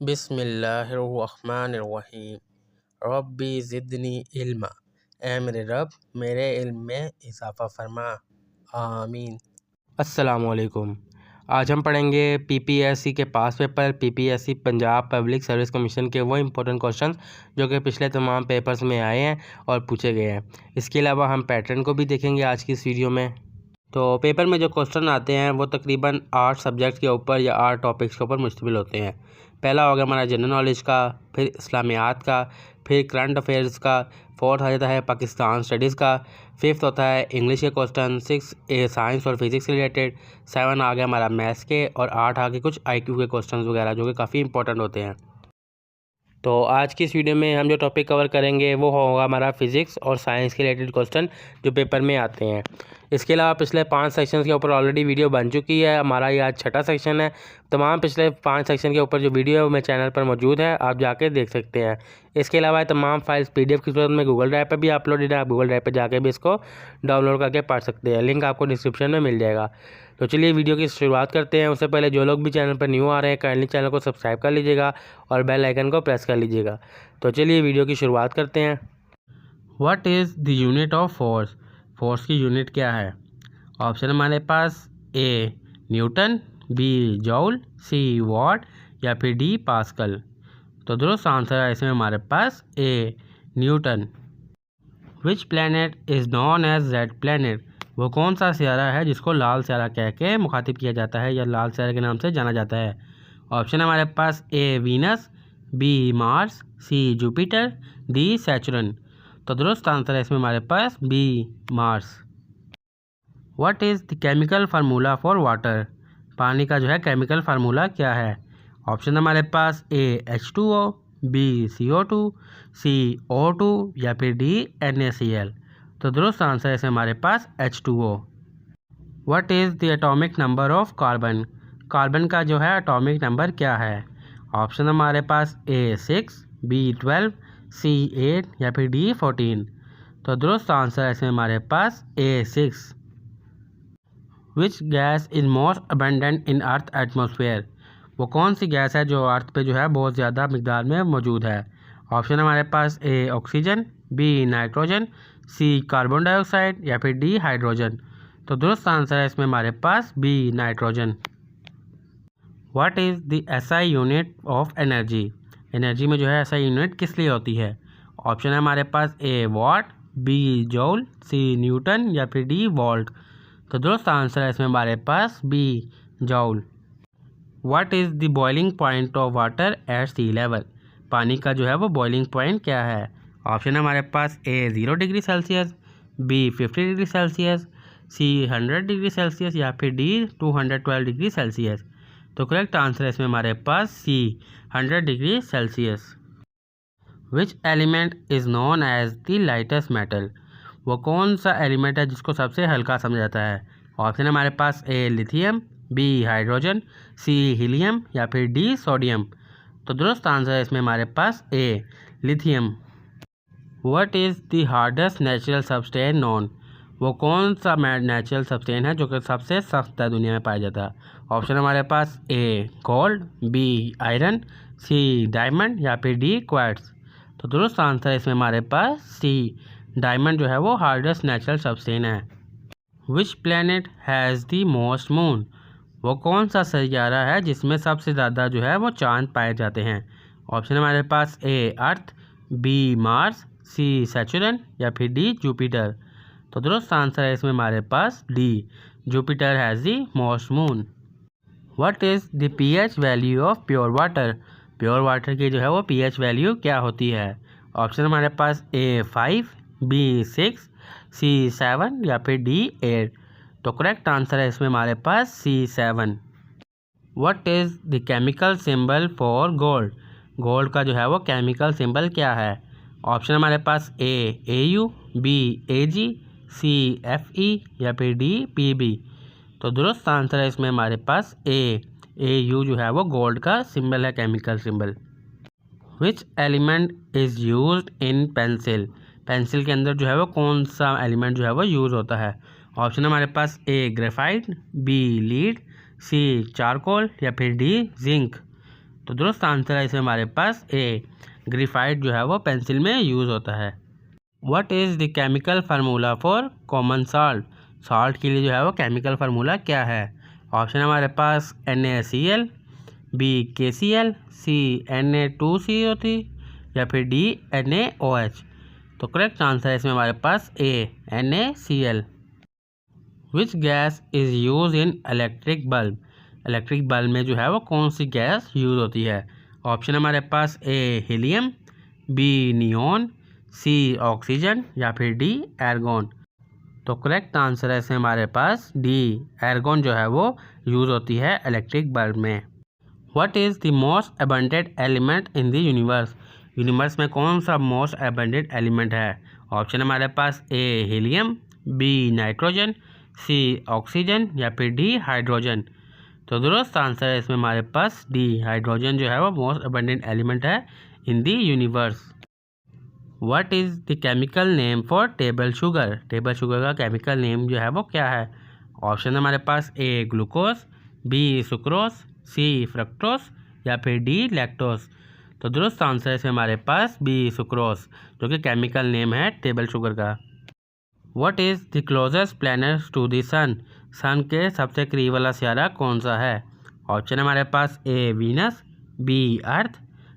बिस्मिल्लाहिर्रहमानिर्रहीम। रब्बी ज़िदनी इल्मा। ऐ मेरे रब मेरे इल्म में इजाफ़ा फरमा। आमीन। अस्सलामुअलैकुम। आज हम पढ़ेंगे पीपीएससी के पास paper, PPSC Punjab public service commission के वो इम्पोर्टेंट क्वेश्चंस जो कि पिछले तमाम पेपर्स में आए हैं और पूछे गए हैं। इसके अलावा हम पैटर्न को भी देखेंगे आज की इस वीडियो में। तो पेपर में जो क्वेश्चन आते हैं वो तकरीबन 8 सब्जेक्ट के ऊपर या 8 टॉपिक्स के ऊपर मुश्तमिल होते हैं। पहला होगा हमारा जनरल नॉलेज का, फिर इस्लामियात का, फिर करंट अफेयर्स का, फोर्थ आ जाता है पाकिस्तान स्टडीज़ का, फिफ्थ होता है इंग्लिश के क्वेश्चन, 6 साइंस और फिज़िक्स से रिलेटेड, 7 आ गया हमारा मैथ्स के और 8 आ गए कुछ IQ के क्वेश्चन वगैरह जो कि काफ़ी इंपॉर्टेंट होते हैं। तो आज की इस वीडियो में हम जो टॉपिक कवर करेंगे वो होगा हमारा फिज़िक्स और साइंस के रिलेटेड क्वेश्चन जो पेपर में आते हैं। इसके अलावा पिछले 5 सेक्शन के ऊपर ऑलरेडी वीडियो बन चुकी है। हमारा ये आज छठा सेक्शन है। तमाम पिछले 5 सेक्शन के ऊपर जो वीडियो है वो मेरे चैनल पर मौजूद है, आप जाके देख सकते हैं। इसके अलावा तमाम फाइल्स PDF की सूरत में गूगल ड्राइव पर भी अपलोडेड है। आप गूगल ड्राइव पर जाके भी इसको डाउनलोड करके पढ़ सकते हैं। लिंक आपको डिस्क्रिप्शन में मिल जाएगा। तो चलिए वीडियो की शुरुआत करते हैं। उससे पहले जो लोग भी चैनल पर न्यू आ रहे हैं काइंडली चैनल को सब्सक्राइब कर लीजिएगा और बेल आइकन को प्रेस कर लीजिएगा। तो चलिए वीडियो की शुरुआत करते हैं। What is the unit of force? Force की यूनिट क्या है? ऑप्शन हमारे पास A Newton, B जॉल, C what या फिर D पास्कल। तो दुरुस्त आंसर है इसमें हमारे पास A Newton. Which planet is known as red planet? वो कौन सा सियारा है जिसको लाल सियारा कह के मुखातिब किया जाता है या लाल सियारे के नाम से जाना जाता है? ऑप्शन हमारे पास A Venus, B Mars, C Jupiter, D सैचुरन। तो दुरुस्त आंसर है इसमें हमारे पास B Mars. What is the chemical formula for water? पानी का जो है केमिकल फार्मूला क्या है? ऑप्शन हमारे पास A H2O, B CO2, C O2 या फिर D NaCl। तो दुरुस्त आंसर है इसमें हमारे पास H2O। What is the atomic number of carbon? Carbon का जो है एटॉमिक नंबर क्या है? ऑप्शन हमारे पास A 6, B 12, C 8 या फिर D 14। तो दुरुस्त आंसर है इसमें हमारे पास A 6। Which gas is most abundant in earth atmosphere? वो कौन सी गैस है जो अर्थ पे जो है बहुत ज़्यादा मिकदार में मौजूद है? ऑप्शन हमारे पास A oxygen, B nitrogen, C carbon dioxide या फिर D हाइड्रोजन। तो दुरुस्त आंसर है इसमें हमारे पास B nitrogen. What is the SI unit of energy? Energy में जो है SI यूनिट किस लिए होती है? ऑप्शन है हमारे पास A what, B जॉल, C Newton या फिर D वोल्ट। तो दुरुस्त आंसर है इसमें हमारे पास B joule. What is the boiling point of water at sea level? पानी का जो है वो बॉइलिंग पॉइंट क्या है? ऑप्शन है हमारे पास A 0 degree Celsius, B 50 degree Celsius, C 100 degree Celsius या फिर D 212 डिग्री सेल्सियस। तो करेक्ट आंसर है इसमें हमारे पास C 100 degree Celsius. Which element is known as the lightest metal? वो कौन सा एलिमेंट है जिसको सबसे हल्का समझा जाता है? ऑप्शन है हमारे पास A lithium, B hydrogen, C helium या फिर D सोडियम। तो दुरुस्त आंसर है इसमें हमारे पास A lithium. What is the hardest natural substance known? वो कौन सा नेचुरल सब्सटेंस है जो कि सबसे सख्त है दुनिया में पाया जाता है? ऑप्शन हमारे पास A gold, B iron, C diamond या फिर D क्वार्ट्ज। तो दुरुस्त आंसर है इसमें हमारे पास C डायमंड जो है वो हार्डेस्ट नेचुरल सब्सटेंस है। Which planet has the most moon? वो कौन सा सैयारा है जिसमें सबसे ज़्यादा जो है वो चांद पाए जाते हैं? ऑप्शन हमारे पास A earth, B Mars, C सैचुरन या फिर D जुपिटर। तो दुरुस्त आंसर है इसमें हमारे पास D Jupiter has the most moon. What is the pH value of pure water? Pure water की जो है वो pH वैल्यू क्या होती है? ऑप्शन हमारे पास A 5, B 6, C 7 या फिर D 8। तो करेक्ट आंसर है इसमें हमारे पास C 7। What is the chemical symbol for gold? Gold का जो है वो केमिकल सिंबल क्या है? ऑप्शन हमारे पास A AU, B AG, C FE या फिर D PB। तो दुरुस्त आंसर है इसमें हमारे पास A AU जो है वो गोल्ड का सिंबल है, chemical symbol. Which element is used in pencil? Pencil के अंदर जो है वो कौन सा एलिमेंट जो है वो यूज़ होता है? ऑप्शन हमारे पास A graphite, B lead, C charcoal या फिर D जिंक। तो दुरुस्त आंसर है इसमें हमारे पास ए, ग्रेफाइट जो है वो पेंसिल में यूज़ होता है। What is the chemical formula for common salt, salt के लिए जो है वो केमिकल फार्मूला क्या है? ऑप्शन है हमारे पास NaCl, बी KCl, सी Na2CO3 या फिर डी NaOH। तो करेक्ट आंसर है इसमें हमारे पास ए, NaCl। Which gas is use in electric bulb, electric bulb में जो है वो कौन सी गैस यूज़ होती है? ऑप्शन हमारे पास A helium, B neon, C oxygen या फिर डी एर्गॉन। तो करेक्ट आंसर है इसमें हमारे पास डी, एर्गॉन जो है वो यूज़ होती है इलेक्ट्रिक बल्ब में। What is the most abundant element in the universe, universe में कौन सा मोस्ट अबंडेंट एलिमेंट है? ऑप्शन हमारे पास A helium, B nitrogen, C oxygen या फिर डी हाइड्रोजन। तो दुरुस्त आंसर है इसमें हमारे पास डी, हाइड्रोजन जो है वो मोस्ट अबंडेंट एलिमेंट है in the universe. What is the chemical name for table sugar, table sugar का केमिकल नेम जो है वो क्या है? ऑप्शन हमारे पास A glucose, B sucrose, C fructose या फिर डी लैक्टोज। तो दुरुस्त आंसर है इसमें हमारे पास बी सुक्रोज, जो कि केमिकल नेम है टेबल शुगर का। What is the closest planet to the sun, sun के सबसे करीब वाला सितारा कौन सा है? ऑप्शन हमारे पास ए वीनस, बी अर्थ,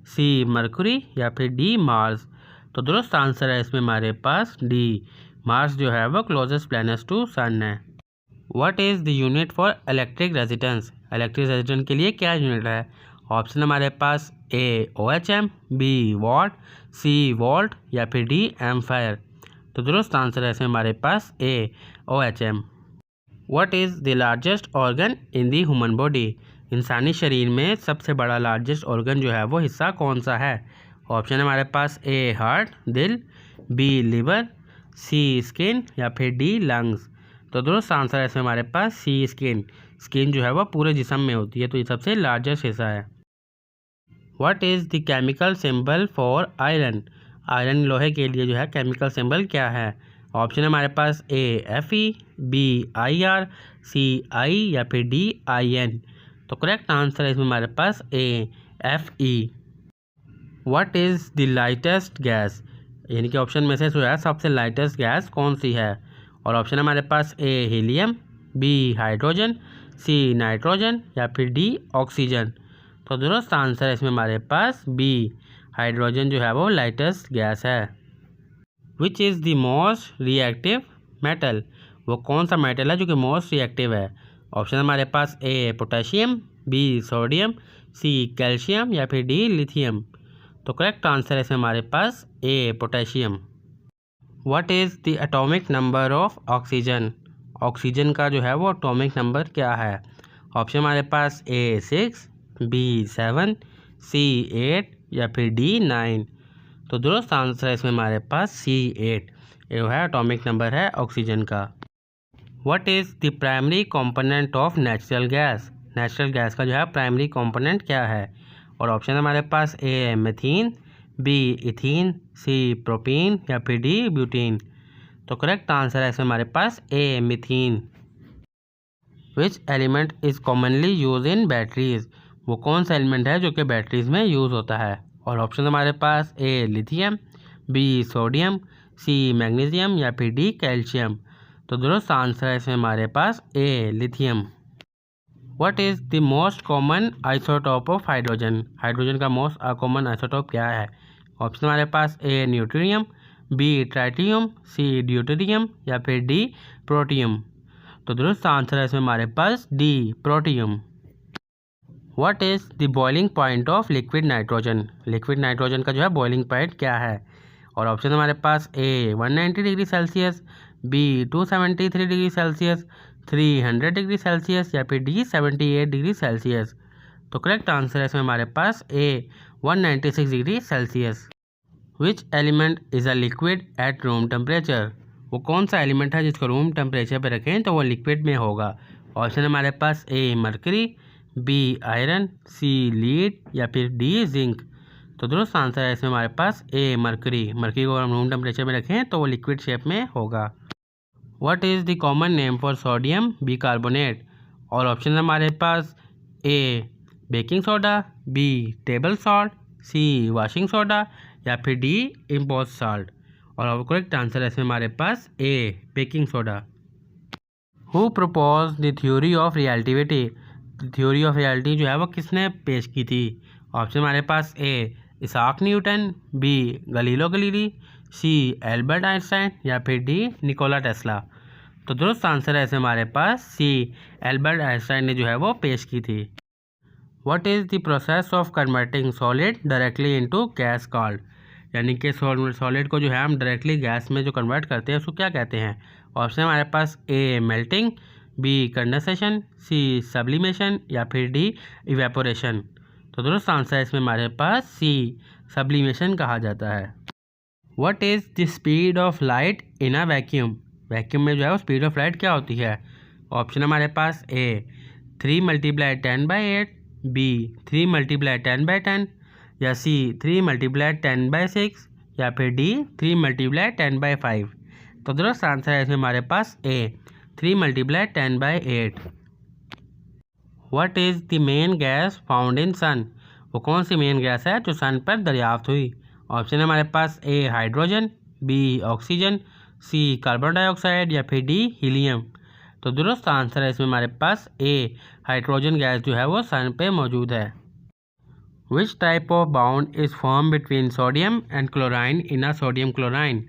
सी मरकुरी या फिर डी मार्स। तो दुरुस्त आंसर है इसमें हमारे पास डी, मार्स जो है वो क्लोजेस्ट प्लैनेट टू सन है। What is the unit for electric resistance, electric resistance के लिए क्या यूनिट है? ऑप्शन हमारे पास A OHM, B watt, C volt या फिर डी एम्पायर। तो दुरुस्त आंसर है इसमें हमारे पास A OHM। What is the largest organ in the human body, इंसानी शरीर में सबसे बड़ा लार्जेस्ट ऑर्गन जो है वो हिस्सा कौन सा है? ऑप्शन हमारे पास ए हार्ट, दिल, बी लिवर, सी स्किन या फिर डी लंग्स। तो दुरुस्त आंसर है इसमें हमारे पास सी स्किन, स्किन जो है वो पूरे जिस्म में होती है, तो ये सबसे लार्जेस्ट हिस्सा है। What is the chemical symbol for iron, iron लोहे के लिए जो है केमिकल सिंबल क्या है? ऑप्शन हमारे पास A Fe, B IR, C I या फिर डी IN। तो करेक्ट आंसर है इसमें हमारे पास A Fe। What is the lightest gas, यानी कि ऑप्शन में से जो है सबसे लाइटेस्ट गैस कौन सी है? और ऑप्शन हमारे पास A helium, B hydrogen, C nitrogen या फिर डी ऑक्सीजन। तो दुरुस्त आंसर है इसमें हमारे पास बी, हाइड्रोजन जो है वो लाइटेस्ट गैस है। Which is the most reactive metal, वो कौन सा मेटल है जो कि मोस्ट रिएक्टिव है? ऑप्शन हमारे पास A potassium, B sodium, C calcium या फिर डी लिथियम। तो करेक्ट आंसर है इसमें हमारे पास A potassium. What is the atomic number of oxygen, oxygen का जो है वो एटॉमिक नंबर क्या है? ऑप्शन हमारे पास ए 6, बी 7, सी 8 या फिर डी 9। तो दुरुस्त आंसर है इसमें हमारे पास सी 8, ये जो है एटॉमिक नंबर है ऑक्सीजन का। What is the primary component of natural gas, natural gas का जो है प्राइमरी कंपोनेंट क्या है? और ऑप्शन हमारे पास A methane, B ethene, C propene या फिर डी ब्यूटीन। तो करेक्ट आंसर है इसमें हमारे पास A methane. Which element is commonly use in batteries, वो कौन सा एलिमेंट है जो कि बैटरीज में यूज़ होता है? और ऑप्शन हमारे पास A lithium, B sodium, C magnesium या फिर डी कैल्शियम। तो दुरुस्त आंसर है इसमें हमारे पास A lithium. What is the most common isotope of hydrogen, hydrogen का मोस्ट कॉमन आइसोटोप क्या है? ऑप्शन हमारे पास A neutrium, B tritium, C deuterium या फिर डी प्रोटियम। तो दुरुस्त आंसर है इसमें हमारे पास D protium. What is the boiling point of liquid nitrogen, liquid nitrogen का जो है बॉइलिंग पॉइंट क्या है? और ऑप्शन हमारे पास A 190 degree Celsius, B 273 degree Celsius, 300 degree Celsius या फिर डी 78 डिग्री सेल्सियस। तो करेक्ट आंसर है इसमें हमारे पास A 196 degree Celsius. Which element is a liquid at room temperature, वो कौन सा एलिमेंट है जिसको रूम टेम्परेचर पर रखें तो वो लिक्विड में होगा? ऑप्शन हमारे पास ए मरकरी, बी आयरन, सी लीड या फिर डी जिंक। तो दुरुस्त आंसर है इसमें हमारे पास ए मरकरी, मरकरी को हम रूम टेम्परेचर में रखें तो वो लिक्विड शेप में होगा। What is the common name for sodium bicarbonate, और ऑप्शन हमारे पास A baking soda, B table salt, C washing soda या फिर डी इम्पोज सॉल्ट। और करेक्ट आंसर है इसमें हमारे पास A baking soda. Who propose the theory of relativity, theory of reality जो है वो किसने पेश की थी? ऑप्शन हमारे पास A Isaac Newton, B Galileo Galilei, C Albert Einstein या फिर डी निकोला टेस्ला। तो दुरुस्त आंसर है इसमें हमारे पास सी एल्बर्ट आइंस्टाइन ने जो है वो पेश की थी। What is the process of converting solid directly into gas called, यानी कि सॉलिड को जो है हम डायरेक्टली गैस में जो कन्वर्ट करते हैं उसको क्या कहते हैं? ऑप्शन हमारे पास ए मेल्टिंग, बी कंडेंसेशन, सी सब्लिमेशन या फिर डी इवेपोरेशन। तो दुरुस्त आंसर है इसमें हमारे पास सी सब्लिमेशन कहा जाता है। What is the speed of light in a vacuum, vacuum में जो है वो स्पीड ऑफ लाइट क्या होती है? ऑप्शन हमारे पास ए 3 × 10⁸, बी 3 × 10⁻10 या सी 3 × 10⁻6 या फिर डी 3 × 10⁻5। तो दुरुस्त आंसर है इसमें हमारे पास A 3 × 10⁸। What is the main gas found in sun, वो कौन सी मेन गैस है जो सन पर दरियाफ्त हुई? ऑप्शन है हमारे पास ए हाइड्रोजन, बी ऑक्सीजन, सी कार्बन डाइऑक्साइड या फिर डी हीलियम। तो दुरुस्त आंसर है इसमें हमारे पास ए हाइड्रोजन गैस जो है वो सन पे मौजूद है। Which type of bond is form between sodium and chlorine in a sodium chlorine?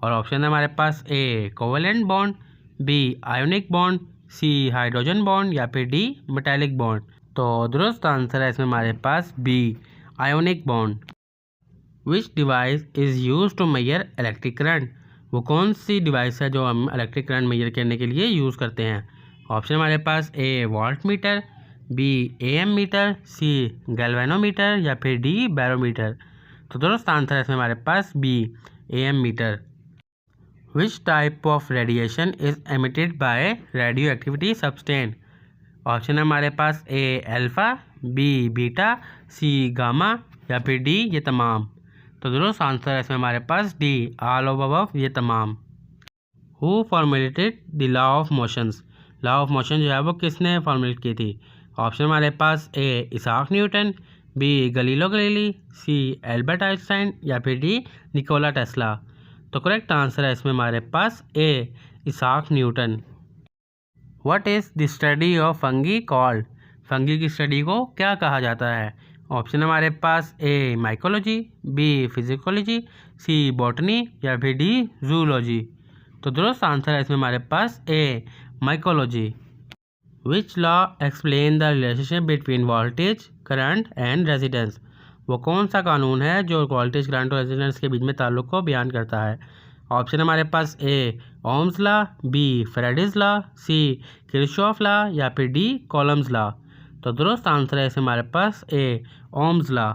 और ऑप्शन है हमारे पास A covalent bond, B ionic bond, C hydrogen bond या फिर डी मेटालिक बॉन्ड। तो दुरुस्त आंसर है इसमें हमारे पास B ionic bond. Which device is use to measure electric current, वो कौन सी डिवाइस है जो हम इलेक्ट्रिक करंट मेजर करने के लिए यूज़ करते हैं? ऑप्शन हमारे पास A voltmeter, B ammeter, C galvanometer या फिर डी बैरोमीटर। तो दुरुस्त आंसर है इसमें हमारे पास B ammeter. Which type of radiation is emitted by radioactivity substance? Option है हमारे पास A alpha, B beta, C gamma या फिर डी ये तमाम। तो दुरुस्त आंसर है इसमें हमारे पास डी ऑल ऑफ अबव ये तमाम। Who formulated the law of motions, law of motion जो है वो किसने फॉर्मुलेट की थी? ऑप्शन हमारे पास A Isaac Newton, B Galileo Galilei, C Albert Einstein या फिर डी निकोला टेस्ला। तो करेक्ट आंसर है इसमें हमारे पास A Isaac Newton. What is the study of fungi called, fungi की स्टडी को क्या कहा जाता है? ऑप्शन हमारे पास A mycology, B फिजिकोलॉजी, C botany या फिर डी जूलॉजी। तो दुरुस्त आंसर है इसमें हमारे पास A mycology. Which law explain the relationship between voltage current and residence, वो कौन सा कानून है जो वोल्टेज करंट और रेजिडेंस के बीच में ताल्लुक को बयान करता है? ऑप्शन हमारे पास A Ohm's law, B Faraday's law, C Kirchhoff law या फिर डी कॉलम्स लॉ। तो दुरुस्त आंसर है इसमें हमारे पास ए ओम्स लॉ।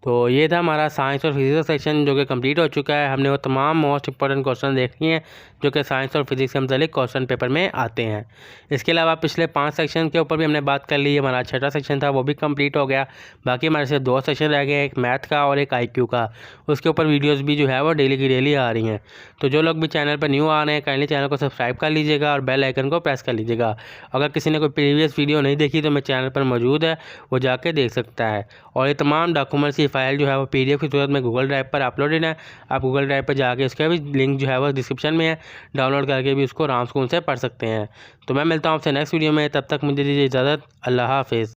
तो ये था हमारा साइंस और फिजिक्स का सेक्शन जो कि कंप्लीट हो चुका है। हमने वो तमाम मोस्ट इंपॉर्टेंट क्वेश्चन देख लिए हैं जो कि साइंस और फिजिक्स के मतलब क्वेश्चन पेपर में आते हैं। इसके अलावा पिछले 5 सेक्शन के ऊपर भी हमने बात कर ली। हमारा 6वां सेक्शन था वो भी कंप्लीट हो गया। बाकी हमारे से 2 सेक्शन रह गए, एक मैथ का और एक IQ का। उसके ऊपर वीडियोज़ भी जो है वो डेली की डेली आ रही हैं। तो जो लोग भी चैनल पर न्यू आ रहे हैं काइंडली चैनल को सब्सक्राइब कर लीजिएगा और बेल आइकन को प्रेस कर लीजिएगा। अगर किसी ने कोई प्रीवियस वीडियो नहीं देखी तो मेरे चैनल पर मौजूद है, वो जाके देख सकता है। और ये तमाम डॉक्यूमेंट्स की फ़ाइल जो है वो PDF की सूरत में गूगल ड्राइव पर अपलोडेड है। आप गूगल ड्राइव पर जाके उसका भी लिंक जो है वो डिस्क्रिप्शन में है, डाउनलोड करके भी उसको आराम सुकून से पढ़ सकते हैं। तो मैं मिलता हूँ आपसे नेक्स्ट वीडियो में, तब तक मुझे दीजिए इजाज़त। अल्लाह हाफिज़।